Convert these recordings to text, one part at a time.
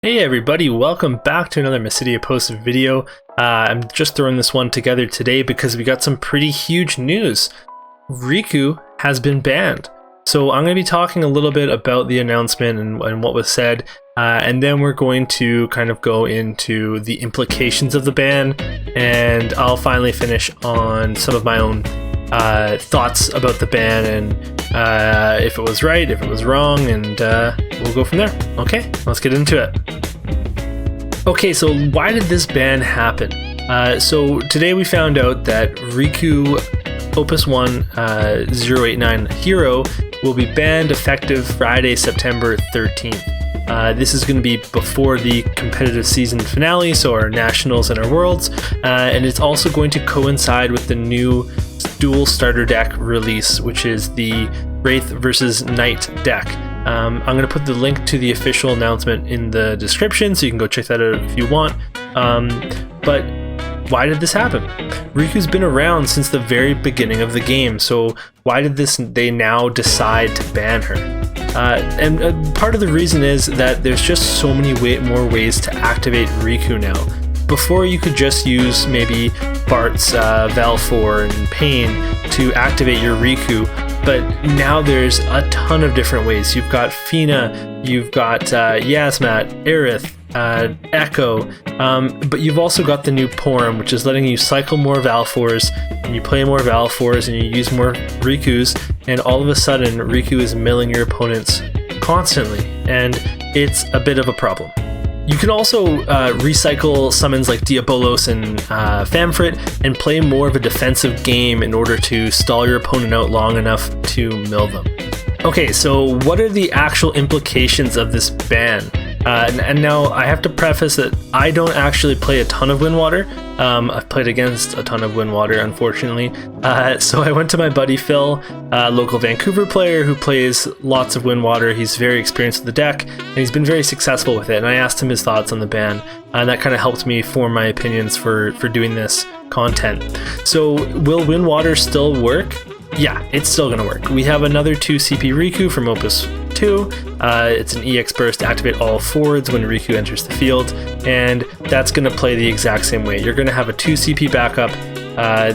Hey everybody, welcome back to another Mysidia posted video. I'm just throwing this one together today because we got some pretty huge news. Rikku has been banned. So I'm going to be talking a little bit about the announcement and what was said, and then we're going to kind of go into the implications of the ban, and I'll finally finish on some of my own thoughts about the ban and if it was right, if it was wrong, and we'll go from there. Okay, let's get into it. Okay, so why did this ban happen? So today we found out that Rikku Opus 1 089 Hero will be banned effective Friday, September 13th. This is going to be before the competitive season finale, so our nationals and our worlds, and it's also going to coincide with the new dual starter deck release, which is the Wraith versus Knight deck. I'm going to put the link to the official announcement in the description, so you can go check that out if you want. But why did this happen? Rikku's been around since the very beginning of the game, so why did they now decide to ban her? And part of the reason is that there's just so many more ways to activate Rikku now. Before, you could just use maybe Bart's Valfor and Pain to activate your Rikku, but now there's a ton of different ways. You've got Fina, you've got Yasmat, Aerith, Echo, but you've also got the new Porum, which is letting you cycle more Valfors, and you play more Valfors, and you use more Rikkus, and all of a sudden Rikku is milling your opponents constantly, and it's a bit of a problem. You can also recycle summons like Diabolos and Famfrit and play more of a defensive game in order to stall your opponent out long enough to mill them. Okay, so what are the actual implications of this ban? And now I have to preface that I don't actually play a ton of Windwater. I've played against a ton of Windwater, unfortunately. So I went to my buddy Phil, a local Vancouver player who plays lots of Windwater. He's very experienced with the deck, and he's been very successful with it. And I asked him his thoughts on the ban, and that kind of helped me form my opinions for doing this content. So will Windwater still work? Yeah, it's still going to work. We have another 2 CP Rikku from Opus 2. It's an EX burst to activate all forwards when Rikku enters the field, and that's going to play the exact same way. You're going to have a 2 CP backup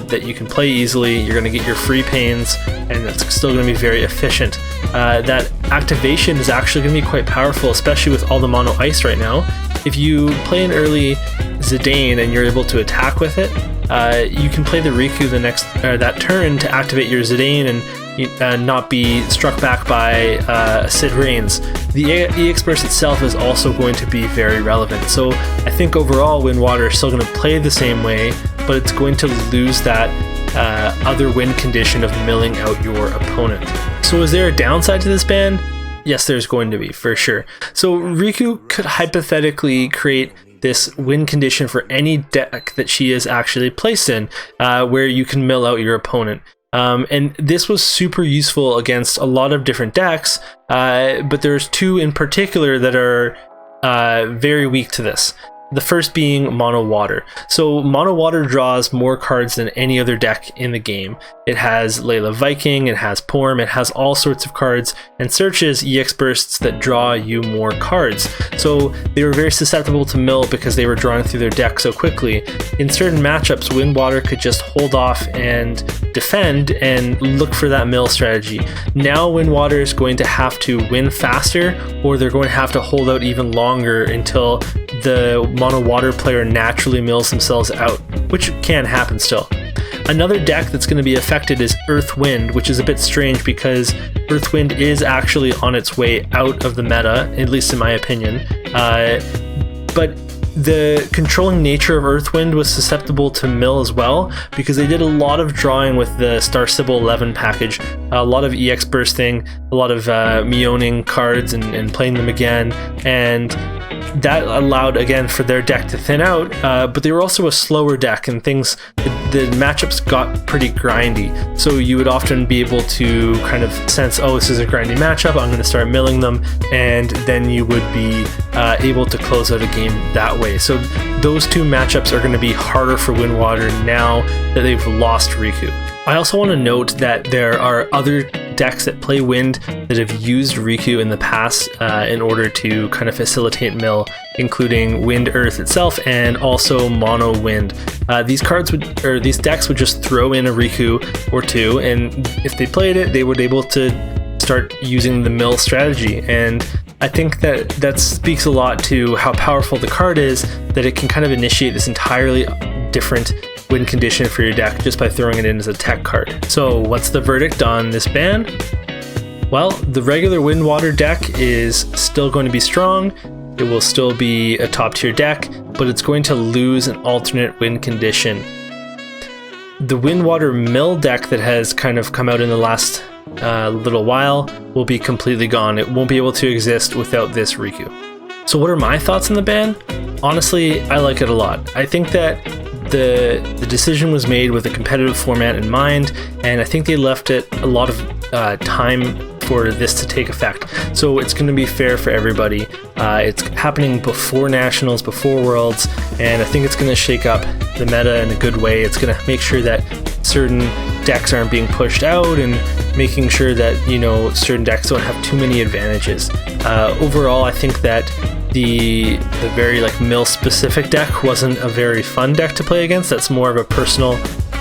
that you can play easily. You're going to get your free pains, and it's still going to be very efficient. That activation is actually going to be quite powerful, especially with all the mono ice right now. If you play an early Zidane and you're able to attack with it, you can play the Rikku that turn to activate your Zidane and not be struck back by Sid Reigns. The EX Burst itself is also going to be very relevant. So I think overall Windwater is still going to play the same way, but it's going to lose that other win condition of milling out your opponent. So is there a downside to this ban? Yes, there's going to be, for sure. So Rikku could hypothetically create this win condition for any deck that she is actually placed in, where you can mill out your opponent. And this was super useful against a lot of different decks, but there's 2 in particular that are very weak to this. The first being Mono Water. So Mono Water draws more cards than any other deck in the game. It has Layla Viking, it has Porum, it has all sorts of cards, and searches EX bursts that draw you more cards. So they were very susceptible to mill because they were drawing through their deck so quickly. In certain matchups, Windwater could just hold off and defend and look for that mill strategy. Now Windwater is going to have to win faster, or they're going to have to hold out even longer until the Mono Water player naturally mills themselves out, which can happen still. Another deck that's going to be affected is Earth Wind, which is a bit strange because Earth Wind is actually on its way out of the meta, at least in my opinion. But the controlling nature of Earth Wind was susceptible to mill as well, because they did a lot of drawing with the Star Sybil 11 package, a lot of EX bursting, a lot of Mioning cards and playing them again, and that allowed again for their deck to thin out, but they were also a slower deck, and the matchups got pretty grindy, so you would often be able to kind of sense, oh, this is a grindy matchup, I'm going to start milling them, and then you would be able to close out a game that way. So those 2 matchups are going to be harder for Windwater now that they've lost Rikku. I also want to note that there are other decks that play wind that have used Rikku in the past in order to kind of facilitate mill, including Wind Earth itself and also Mono Wind. These decks would just throw in a Rikku or two, and if they played it, they would be able to start using the mill strategy. And I think that speaks a lot to how powerful the card is, that it can kind of initiate this entirely different win condition for your deck just by throwing it in as a tech card. So what's the verdict on this ban? Well, the regular Wind Water deck is still going to be strong. It will still be a top tier deck, but it's going to lose an alternate win condition. The Wind Water Mill deck that has kind of come out in the last little while will be completely gone. It won't be able to exist without this Rikku. So what are my thoughts on the ban? Honestly, I like it a lot. I think that the decision was made with a competitive format in mind, and I think they left it a lot of time for this to take effect. So it's going to be fair for everybody. It's happening before Nationals, before Worlds, and I think it's going to shake up the meta in a good way. It's going to make sure that certain decks aren't being pushed out, and making sure that, you know, certain decks don't have too many advantages. Overall, I think that the very like mill specific deck wasn't a very fun deck to play against. That's more of a personal,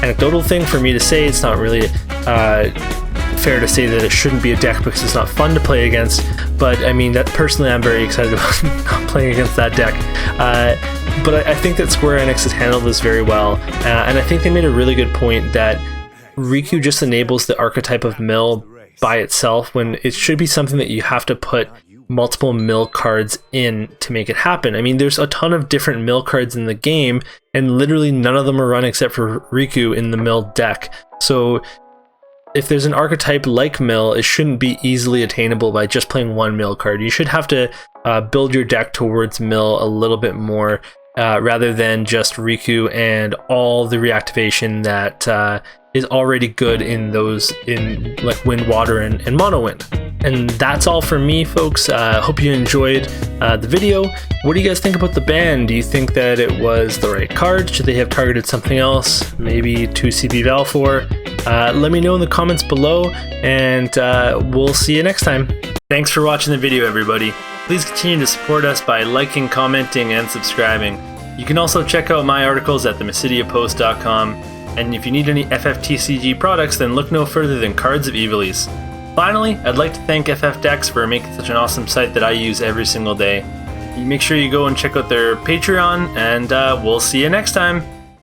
anecdotal thing for me to say. It's not really fair to say that it shouldn't be a deck because it's not fun to play against. But I mean, that personally, I'm very excited about not playing against that deck. But I think that Square Enix has handled this very well, and I think they made a really good point that Rikku just enables the archetype of mill by itself, when it should be something that you have to put multiple mill cards in to make it happen. I mean, there's a ton of different mill cards in the game, and literally none of them are run except for Rikku in the mill deck. So if there's an archetype like mill, it shouldn't be easily attainable by just playing one mill card. You should have to build your deck towards mill a little bit more, rather than just Rikku and all the reactivation that is already good in like Wind Water and Mono Wind. And that's all for me, folks. Hope you enjoyed the video. What do you guys think about the ban? Do you think that it was the right card? Should they have targeted something else? Maybe 2 CP Val 4? Let me know in the comments below, and we'll see you next time. Thanks for watching the video, everybody. Please continue to support us by liking, commenting, and subscribing. You can also check out my articles at themysidiapost.com, and if you need any FFTCG products, then look no further than Cards of Evilise. Finally, I'd like to thank FF Decks for making such an awesome site that I use every single day. Make sure you go and check out their Patreon, and we'll see you next time.